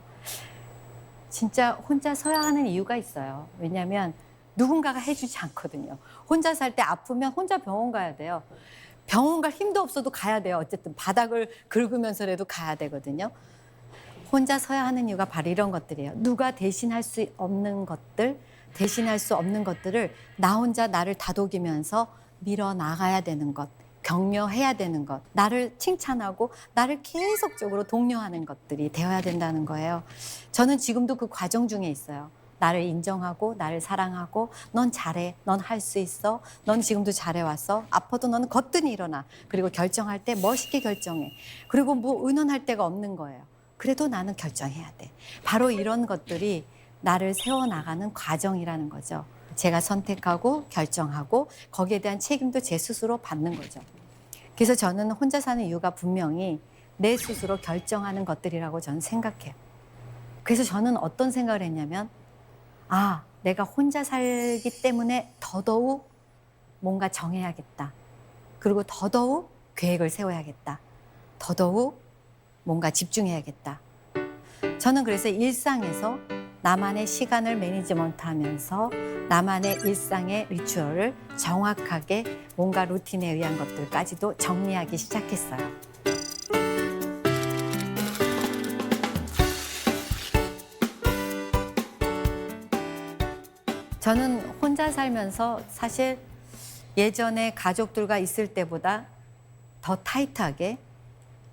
진짜 혼자 서야 하는 이유가 있어요. 왜냐하면 누군가가 해주지 않거든요. 혼자 살 때 아프면 혼자 병원 가야 돼요. 병원 갈 힘도 없어도 가야 돼요. 어쨌든 바닥을 긁으면서라도 가야 되거든요. 혼자 서야 하는 이유가 바로 이런 것들이에요. 누가 대신할 수 없는 것들, 대신할 수 없는 것들을 나 혼자 나를 다독이면서 밀어나가야 되는 것, 격려해야 되는 것, 나를 칭찬하고 나를 계속적으로 독려하는 것들이 되어야 된다는 거예요. 저는 지금도 그 과정 중에 있어요. 나를 인정하고 나를 사랑하고 넌 잘해, 넌 할 수 있어, 넌 지금도 잘해왔어, 아파도 너는 거뜬히 일어나. 그리고 결정할 때 멋있게 결정해. 그리고 뭐 의논할 데가 없는 거예요. 그래도 나는 결정해야 돼. 바로 이런 것들이 나를 세워나가는 과정이라는 거죠. 제가 선택하고 결정하고 거기에 대한 책임도 제 스스로 받는 거죠. 그래서 저는 혼자 사는 이유가 분명히 내 스스로 결정하는 것들이라고 저는 생각해요. 그래서 저는 어떤 생각을 했냐면 아, 내가 혼자 살기 때문에 더더욱 뭔가 정해야겠다. 그리고 더더욱 계획을 세워야겠다. 더더욱 뭔가 집중해야겠다. 저는 그래서 일상에서 나만의 시간을 매니지먼트 하면서 나만의 일상의 리추얼을 정확하게 뭔가 루틴에 의한 것들까지도 정리하기 시작했어요. 저는 혼자 살면서 사실 예전에 가족들과 있을 때보다 더 타이트하게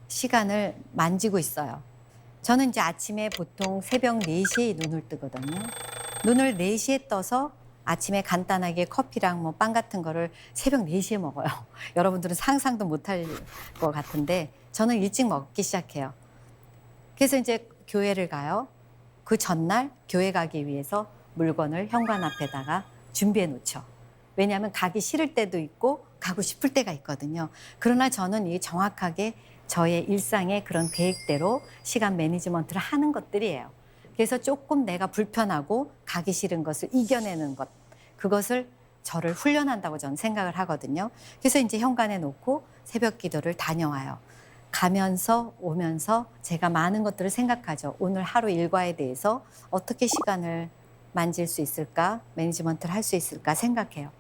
시간을 만지고 있어요. 저는 이제 아침에 보통 새벽 4시에 눈을 뜨거든요. 눈을 4시에 떠서 아침에 간단하게 커피랑 뭐 빵 같은 거를 새벽 4시에 먹어요. 여러분들은 상상도 못할 것 같은데 저는 일찍 먹기 시작해요. 그래서 이제 교회를 가요. 그 전날 교회 가기 위해서 물건을 현관 앞에다가 준비해 놓죠. 왜냐하면 가기 싫을 때도 있고 가고 싶을 때가 있거든요. 그러나 저는 이 정확하게 저의 일상의 그런 계획대로 시간 매니지먼트를 하는 것들이에요. 그래서 조금 내가 불편하고 가기 싫은 것을 이겨내는 것, 그것을 저를 훈련한다고 저는 생각을 하거든요. 그래서 이제 현관에 놓고 새벽 기도를 다녀와요. 가면서 오면서 제가 많은 것들을 생각하죠. 오늘 하루 일과에 대해서 어떻게 시간을 만질 수 있을까, 매니지먼트를 할 수 있을까 생각해요.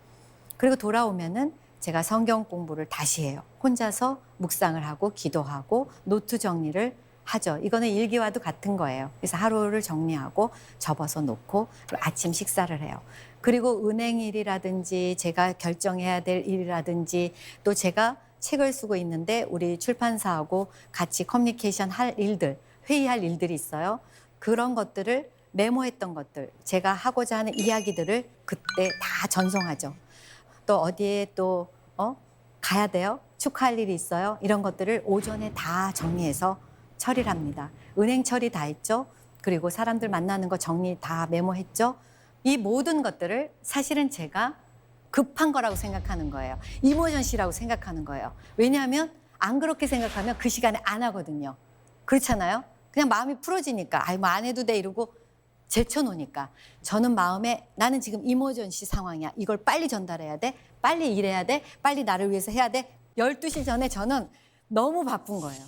그리고 돌아오면은 제가 성경 공부를 다시 해요. 혼자서 묵상을 하고 기도하고 노트 정리를 하죠. 이거는 일기와도 같은 거예요. 그래서 하루를 정리하고 접어서 놓고 아침 식사를 해요. 그리고 은행 일이라든지 제가 결정해야 될 일이라든지 또 제가 책을 쓰고 있는데 우리 출판사하고 같이 커뮤니케이션 할 일들, 회의할 일들이 있어요. 그런 것들을 메모했던 것들, 제가 하고자 하는 이야기들을 그때 다 전송하죠. 또 어디에 또 가야 돼요? 축하할 일이 있어요? 이런 것들을 오전에 다 정리해서 처리를 합니다. 은행 처리 다 했죠? 그리고 사람들 만나는 거 정리 다 메모했죠? 이 모든 것들을 사실은 제가 급한 거라고 생각하는 거예요. 이머전시라고 생각하는 거예요. 왜냐하면 안 그렇게 생각하면 그 시간에 안 하거든요. 그렇잖아요? 그냥 마음이 풀어지니까 아이 뭐 안 해도 돼 이러고 제쳐놓으니까 저는 마음에 나는 지금 이머전시 상황이야. 이걸 빨리 전달해야 돼. 빨리 일해야 돼. 빨리 나를 위해서 해야 돼. 12시 전에 저는 너무 바쁜 거예요.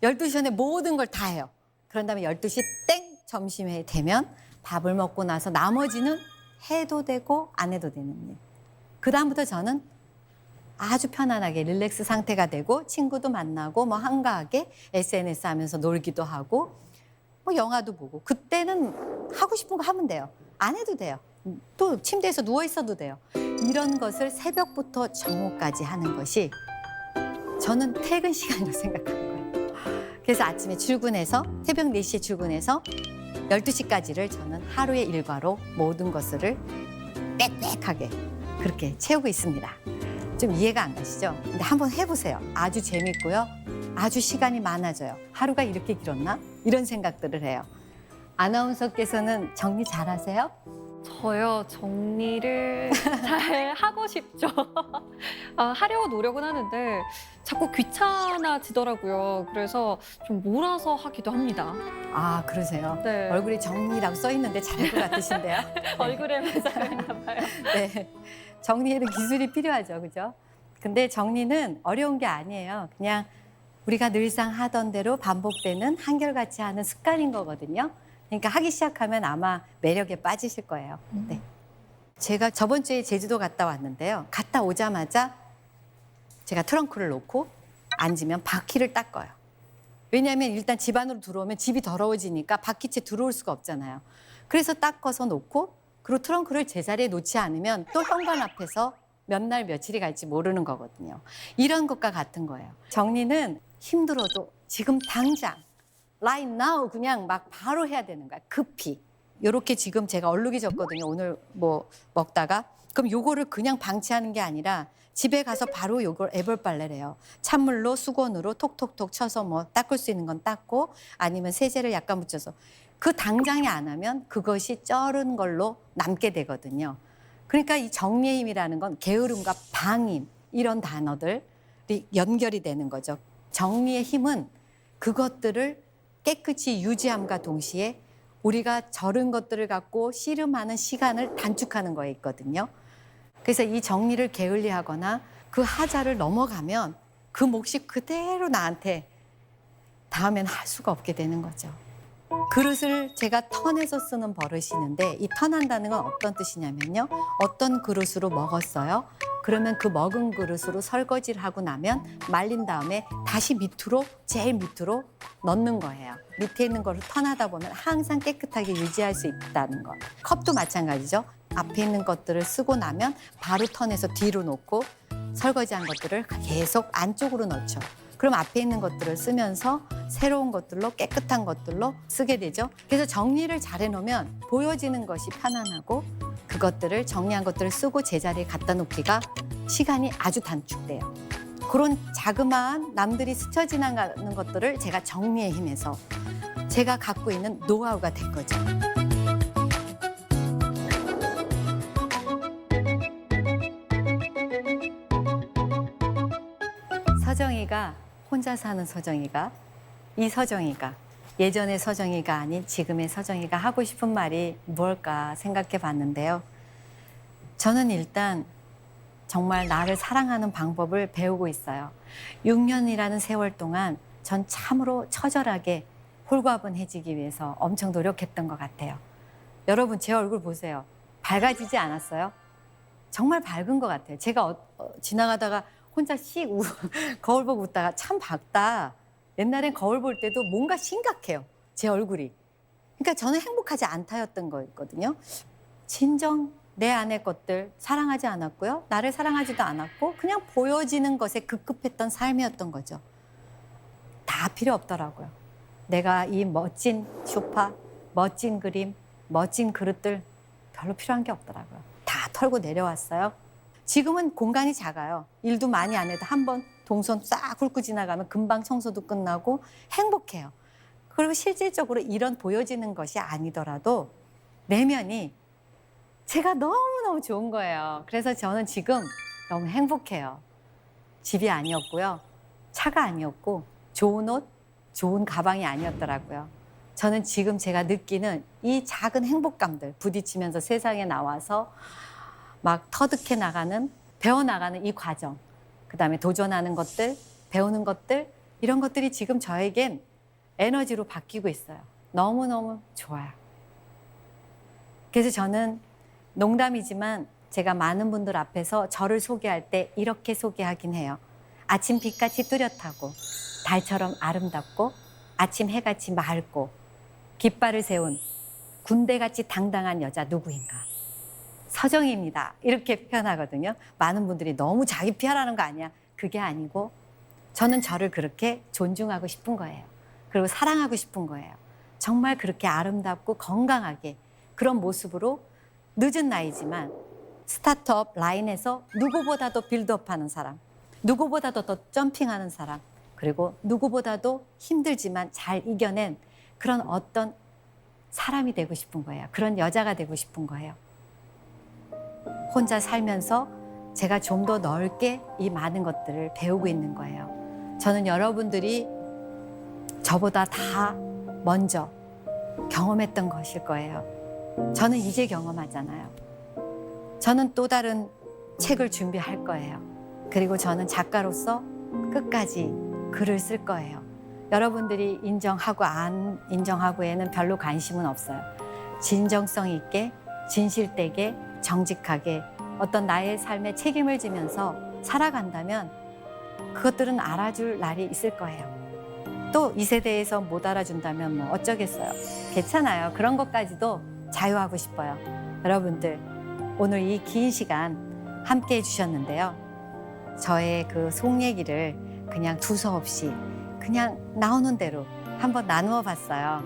12시 전에 모든 걸 다 해요. 그런 다음에 12시 땡 점심에 되면 밥을 먹고 나서 나머지는 해도 되고 안 해도 되는 일. 그 다음부터 저는 아주 편안하게 릴렉스 상태가 되고 친구도 만나고 뭐 한가하게 SNS 하면서 놀기도 하고 뭐 영화도 보고 그때는 하고 싶은 거 하면 돼요. 안 해도 돼요. 또 침대에서 누워 있어도 돼요. 이런 것을 새벽부터 정오까지 하는 것이 저는 퇴근 시간이라고 생각하는 거예요. 그래서 아침에 출근해서 새벽 4시에 출근해서 12시까지를 저는 하루의 일과로 모든 것을 빽빽하게 그렇게 채우고 있습니다. 좀 이해가 안 가시죠? 근데 한번 해보세요. 아주 재밌고요. 아주 시간이 많아져요. 하루가 이렇게 길었나? 이런 생각들을 해요. 아나운서께서는 정리 잘하세요? 저요, 정리를 잘 하고 싶죠. 하려고 노력은 하는데 자꾸 귀찮아지더라고요. 그래서 좀 몰아서 하기도 합니다. 아, 그러세요? 네. 얼굴에 정리라고 써 있는데 잘할 것 같으신데요? 얼굴에 매장했나 봐요. 네. 정리에도 기술이 필요하죠. 그죠? 근데 정리는 어려운 게 아니에요. 그냥 우리가 늘상 하던 대로 반복되는 한결같이 하는 습관인 거거든요. 그러니까 하기 시작하면 아마 매력에 빠지실 거예요. 네. 제가 저번 주에 제주도 갔다 왔는데요. 갔다 오자마자 제가 트렁크를 놓고 앉으면 바퀴를 닦아요. 왜냐하면 일단 집 안으로 들어오면 집이 더러워지니까 바퀴채 들어올 수가 없잖아요. 그래서 닦아서 놓고 그리고 트렁크를 제자리에 놓지 않으면 또 현관 앞에서 몇 날 며칠이 갈지 모르는 거거든요. 이런 것과 같은 거예요. 정리는 힘들어도 지금 당장 right now 그냥 막 바로 해야 되는 거야. 급히. 요렇게 지금 제가 얼룩이 졌거든요. 오늘 뭐 먹다가. 그럼 요거를 그냥 방치하는 게 아니라 집에 가서 바로 요걸 애벌 빨래래요. 찬물로 수건으로 톡톡톡 쳐서 뭐 닦을 수 있는 건 닦고 아니면 세제를 약간 묻혀서 그 당장에 안 하면 그것이 쩔은 걸로 남게 되거든요. 그러니까 이 정리의 힘이라는 건 게으름과 방임 이런 단어들이 연결이 되는 거죠. 정리의 힘은 그것들을 깨끗이 유지함과 동시에 우리가 저른 것들을 갖고 씨름하는 시간을 단축하는 거에 있거든요. 그래서 이 정리를 게을리하거나 그 하자를 넘어가면 그 몫이 그대로 나한테 다음엔 할 수가 없게 되는 거죠. 그릇을 제가 턴해서 쓰는 버릇이 있는데 이 턴한다는 건 어떤 뜻이냐면요. 어떤 그릇으로 먹었어요. 그러면 그 먹은 그릇으로 설거지를 하고 나면 말린 다음에 다시 밑으로 제일 밑으로 넣는 거예요. 밑에 있는 거를 턴하다 보면 항상 깨끗하게 유지할 수 있다는 거. 컵도 마찬가지죠. 앞에 있는 것들을 쓰고 나면 바로 턴해서 뒤로 놓고 설거지한 것들을 계속 안쪽으로 넣죠. 그럼 앞에 있는 것들을 쓰면서 새로운 것들로 깨끗한 것들로 쓰게 되죠. 그래서 정리를 잘 해놓으면 보여지는 것이 편안하고 그것들을 정리한 것들을 쓰고 제자리에 갖다 놓기가 시간이 아주 단축돼요. 그런 자그마한 남들이 스쳐 지나가는 것들을 제가 정리의 힘에서 제가 갖고 있는 노하우가 된 거죠. 서정이가 혼자 사는 서정이가 이 서정이가 예전의 서정이가 아닌 지금의 서정이가 하고 싶은 말이 무엇일까 생각해 봤는데요. 저는 일단 정말 나를 사랑하는 방법을 배우고 있어요. 6년이라는 세월 동안 전 참으로 처절하게 홀가분해지기 위해서 엄청 노력했던 것 같아요. 여러분 제 얼굴 보세요. 밝아지지 않았어요? 정말 밝은 것 같아요. 제가 지나가다가 혼자 거울 보고 웃다가 참 밝다. 옛날엔 거울 볼 때도 뭔가 심각해요. 제 얼굴이. 그러니까 저는 행복하지 않다였던 거였거든요. 진정 내 안의 것들 사랑하지 않았고요. 나를 사랑하지도 않았고 그냥 보여지는 것에 급급했던 삶이었던 거죠. 다 필요 없더라고요. 내가 이 멋진 소파, 멋진 그림, 멋진 그릇들 별로 필요한 게 없더라고요. 다 털고 내려왔어요. 지금은 공간이 작아요. 일도 많이 안 해도 한번 동선 싹 훑고 지나가면 금방 청소도 끝나고 행복해요. 그리고 실질적으로 이런 보여지는 것이 아니더라도 내면이 제가 너무너무 좋은 거예요. 그래서 저는 지금 너무 행복해요. 집이 아니었고요. 차가 아니었고 좋은 옷, 좋은 가방이 아니었더라고요. 저는 지금 제가 느끼는 이 작은 행복감들 부딪히면서 세상에 나와서 막 터득해 나가는, 배워나가는 이 과정, 그다음에 도전하는 것들, 배우는 것들, 이런 것들이 지금 저에겐 에너지로 바뀌고 있어요. 너무너무 좋아요. 그래서 저는 농담이지만 제가 많은 분들 앞에서 저를 소개할 때 이렇게 소개하긴 해요. 아침 빛같이 뚜렷하고 달처럼 아름답고 아침 해같이 맑고 깃발을 세운 군대같이 당당한 여자 누구인가. 서정입니다. 이렇게 표현하거든요. 많은 분들이 너무 자기 피하라는 거 아니야. 그게 아니고 저는 저를 그렇게 존중하고 싶은 거예요. 그리고 사랑하고 싶은 거예요. 정말 그렇게 아름답고 건강하게 그런 모습으로 늦은 나이지만 스타트업 라인에서 누구보다도 빌드업하는 사람, 누구보다도 더 점핑하는 사람, 그리고 누구보다도 힘들지만 잘 이겨낸 그런 어떤 사람이 되고 싶은 거예요. 그런 여자가 되고 싶은 거예요. 혼자 살면서 제가 좀 더 넓게 이 많은 것들을 배우고 있는 거예요. 저는 여러분들이 저보다 다 먼저 경험했던 것일 거예요. 저는 이제 경험하잖아요. 저는 또 다른 책을 준비할 거예요. 그리고 저는 작가로서 끝까지 글을 쓸 거예요. 여러분들이 인정하고 안 인정하고에는 별로 관심은 없어요. 진정성 있게, 진실되게, 정직하게 어떤 나의 삶에 책임을 지면서 살아간다면 그것들은 알아줄 날이 있을 거예요. 또 이 세대에서 못 알아준다면 뭐 어쩌겠어요. 괜찮아요. 그런 것까지도 자유하고 싶어요. 여러분들 오늘 이 긴 시간 함께 해주셨는데요. 저의 그 속 얘기를 그냥 두서없이 그냥 나오는 대로 한번 나누어 봤어요.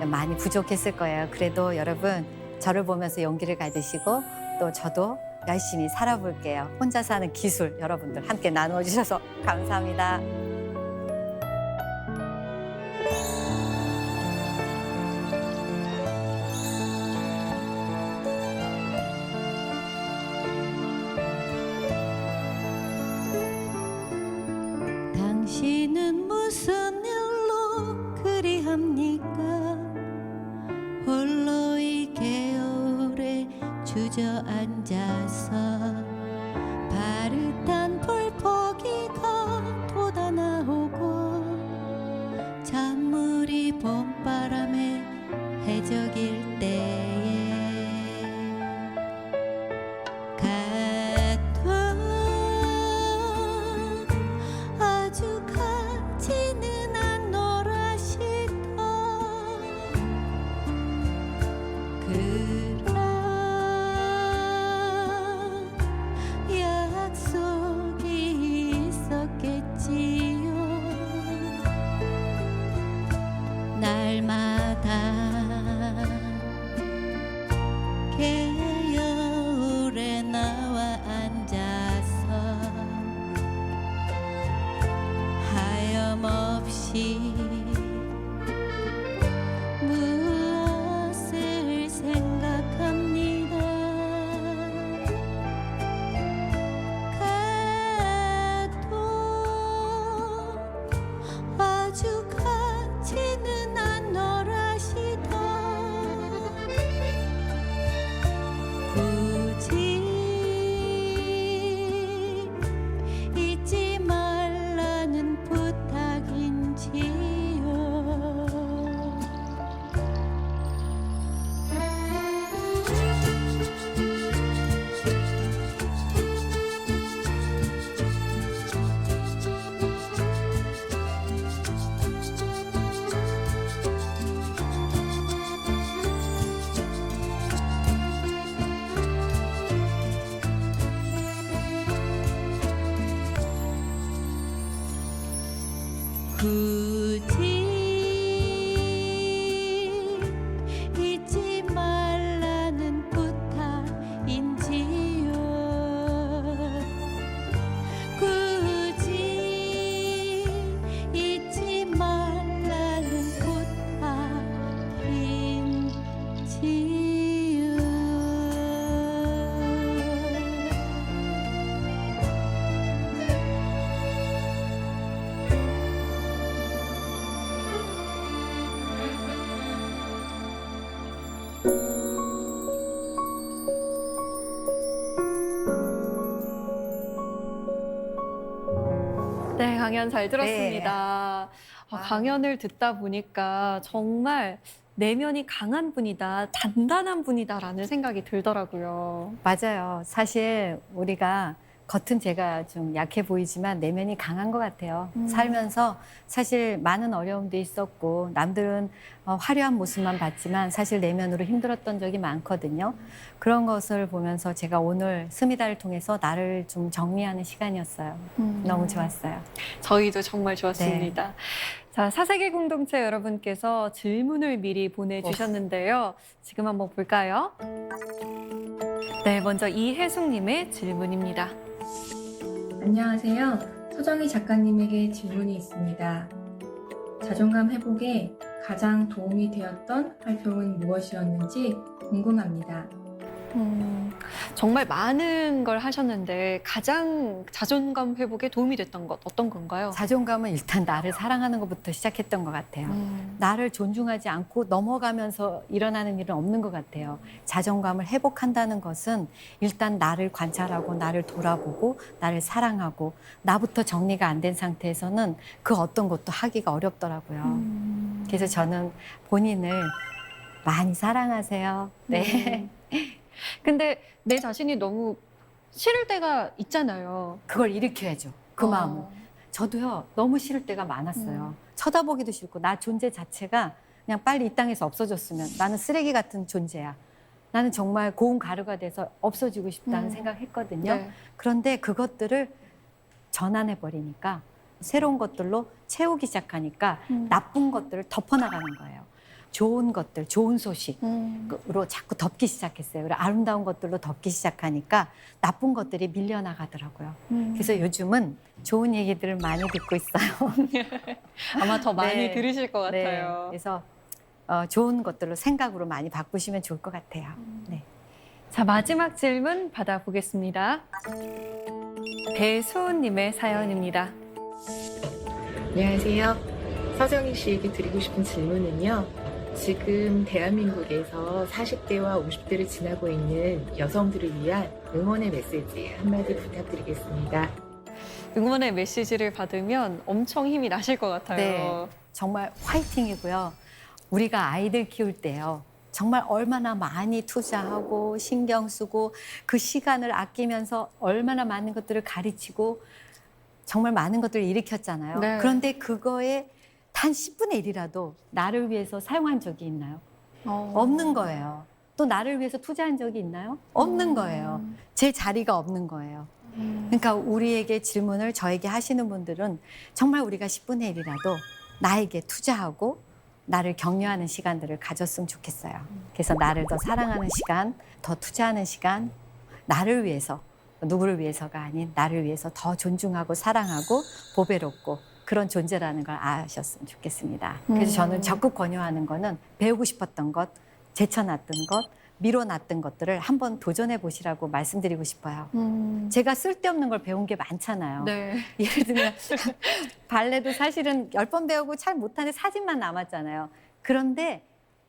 많이 부족했을 거예요. 그래도 여러분 저를 보면서 용기를 가지시고 또 저도 열심히 살아볼게요. 혼자 사는 기술 여러분들 함께 나누어 주셔서 감사합니다. 당신은 무슨 일로 그리합니까? 주저앉아서 바릇한 불포기가 돋아나오고 잔물이 봄바람에 해적일 때에 가도 아주 가지는 않노라시던 그런 약속이 있었겠지요. 날마다 개울에 나와 앉아서 하염없이 무엇을 생각합니다. 가도 아주 가지는 않노라시던 굳이 잊지 말라는 부탁인지요. 굳이 잊지 말라는 부탁인지요. 굳이 잊지 말라는 네, 강연 잘 들었습니다. 강연을 듣다 보니까 정말 내면이 강한 분이다, 단단한 분이다라는 생각이 들더라고요. 맞아요. 사실 우리가 겉은 제가 좀 약해 보이지만 내면이 강한 것 같아요. 살면서 사실 많은 어려움도 있었고 남들은 화려한 모습만 봤지만 사실 내면으로 힘들었던 적이 많거든요. 그런 것을 보면서 제가 오늘 스미다를 통해서 나를 좀 정리하는 시간이었어요. 너무 좋았어요. 저희도 정말 좋았습니다. 자, 사세계 공동체 여러분께서 질문을 미리 보내주셨는데요. 지금 한번 볼까요? 네, 먼저 이혜숙님의 질문입니다. 안녕하세요. 서정희 작가님에게 질문이 있습니다. 자존감 회복에 가장 도움이 되었던 활동은 무엇이었는지 궁금합니다. 정말 많은 걸 하셨는데 가장 자존감 회복에 도움이 됐던 것 어떤 건가요? 자존감은 일단 나를 사랑하는 것부터 시작했던 것 같아요. 나를 존중하지 않고 넘어가면서 일어나는 일은 없는 것 같아요. 자존감을 회복한다는 것은 일단 나를 관찰하고 나를 돌아보고 나를 사랑하고 나부터 정리가 안 된 상태에서는 그 어떤 것도 하기가 어렵더라고요. 그래서 저는 본인을 많이 사랑하세요. 네. 근데 내 자신이 너무 싫을 때가 있잖아요. 그걸 일으켜야죠. 그 마음을. 저도요, 너무 싫을 때가 많았어요. 쳐다보기도 싫고, 나 존재 자체가 그냥 빨리 이 땅에서 없어졌으면 나는 쓰레기 같은 존재야. 나는 정말 고운 가루가 돼서 없어지고 싶다는 생각했거든요. 네. 그런데 그것들을 전환해버리니까 새로운 것들로 채우기 시작하니까 나쁜 것들을 덮어나가는 거예요. 좋은 것들, 좋은 소식으로 자꾸 덮기 시작했어요. 그리고 아름다운 것들로 덮기 시작하니까 나쁜 것들이 밀려나가더라고요. 그래서 요즘은 좋은 얘기들을 많이 듣고 있어요. 아마 더 많이 네. 들으실 것 네. 같아요. 그래서 좋은 것들로 생각으로 많이 바꾸시면 좋을 것 같아요. 네. 자, 마지막 질문 받아보겠습니다. 배수은님의 사연입니다. 안녕하세요. 서정희 씨에게 드리고 싶은 질문은요. 지금 대한민국에서 40대와 50대를 지나고 있는 여성들을 위한 응원의 메시지 한마디 부탁드리겠습니다. 응원의 메시지를 받으면 엄청 힘이 나실 것 같아요. 네. 정말 화이팅이고요. 우리가 아이들 키울 때요. 정말 얼마나 많이 투자하고 신경 쓰고 그 시간을 아끼면서 얼마나 많은 것들을 가르치고 정말 많은 것들을 일으켰잖아요. 네. 그런데 그거에 단 10분의 1이라도 나를 위해서 사용한 적이 있나요? 없는 거예요. 또 나를 위해서 투자한 적이 있나요? 없는 거예요. 제 자리가 없는 거예요. 그러니까 우리에게 질문을 저에게 하시는 분들은 정말 우리가 10분의 1이라도 나에게 투자하고 나를 격려하는 시간들을 가졌으면 좋겠어요. 그래서 나를 더 사랑하는 시간, 더 투자하는 시간, 나를 위해서, 누구를 위해서가 아닌 나를 위해서 더 존중하고 사랑하고 보배롭고 그런 존재라는 걸 아셨으면 좋겠습니다. 그래서 저는 적극 권유하는 거는 배우고 싶었던 것, 제쳐놨던 것, 미뤄놨던 것들을 한번 도전해 보시라고 말씀드리고 싶어요. 제가 쓸데없는 걸 배운 게 많잖아요. 네. 예를 들면 발레도 사실은 10번 배우고 잘 못하는 사진만 남았잖아요. 그런데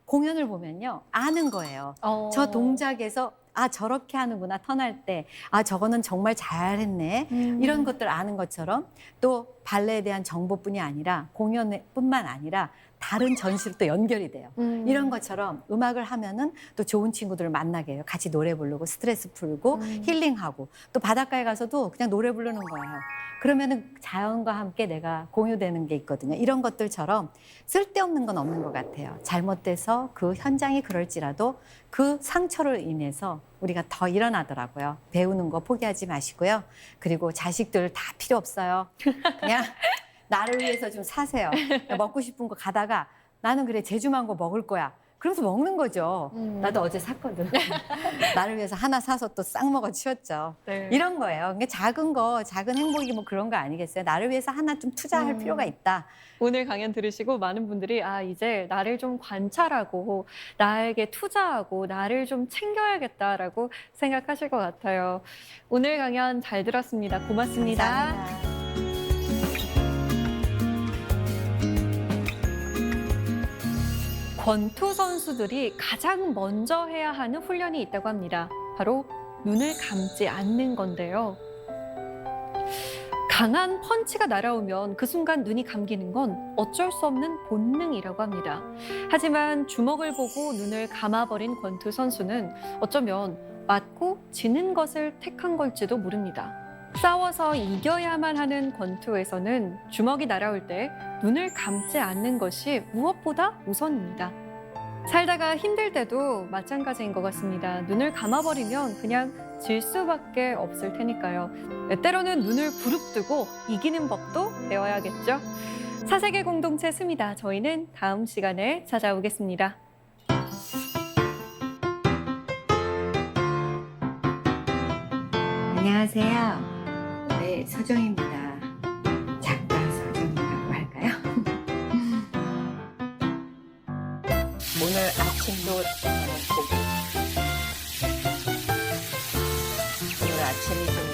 공연을 보면요. 아는 거예요. 저 동작에서 아 저렇게 하는구나 턴할 때 아 저거는 정말 잘했네 이런 것들 아는 것처럼 또 발레에 대한 정보뿐이 아니라 공연뿐만 아니라 다른 전시로 또 연결이 돼요. 이런 것처럼 음악을 하면은 또 좋은 친구들을 만나게 해요. 같이 노래 부르고 스트레스 풀고 힐링하고 또 바닷가에 가서도 그냥 노래 부르는 거예요. 그러면은 자연과 함께 내가 공유되는 게 있거든요. 이런 것들처럼 쓸데없는 건 없는 것 같아요. 잘못돼서 그 현장이 그럴지라도 그 상처를 인해서 우리가 더 일어나더라고요. 배우는 거 포기하지 마시고요. 그리고 자식들 다 필요 없어요. 그냥 나를 위해서 좀 사세요. 먹고 싶은 거 가다가 나는 그래 제주망고 먹을 거야. 그러면서 먹는 거죠. 나도 어제 샀거든. 나를 위해서 하나 사서 또 싹 먹어 치웠죠. 네. 이런 거예요. 그러니까 작은 거, 작은 행복이 뭐 그런 거 아니겠어요? 나를 위해서 하나 좀 투자할 필요가 있다. 오늘 강연 들으시고 많은 분들이 아 이제 나를 좀 관찰하고 나에게 투자하고 나를 좀 챙겨야겠다라고 생각하실 것 같아요. 오늘 강연 잘 들었습니다. 고맙습니다. 감사합니다. 권투 선수들이 가장 먼저 해야 하는 훈련이 있다고 합니다. 바로 눈을 감지 않는 건데요. 강한 펀치가 날아오면 그 순간 눈이 감기는 건 어쩔 수 없는 본능이라고 합니다. 하지만 주먹을 보고 눈을 감아버린 권투 선수는 어쩌면 맞고 지는 것을 택한 걸지도 모릅니다. 싸워서 이겨야만 하는 권투에서는 주먹이 날아올 때 눈을 감지 않는 것이 무엇보다 우선입니다. 살다가 힘들 때도 마찬가지인 것 같습니다. 눈을 감아버리면 그냥 질 수밖에 없을 테니까요. 때로는 눈을 부릅뜨고 이기는 법도 배워야겠죠. 사세계 공동체 스미다. 저희는 다음 시간에 찾아오겠습니다. 안녕하세요. 네, 서정입니다. 작가 서정이라고 할까요? 오늘 아침도 보고 오늘 아침이 좀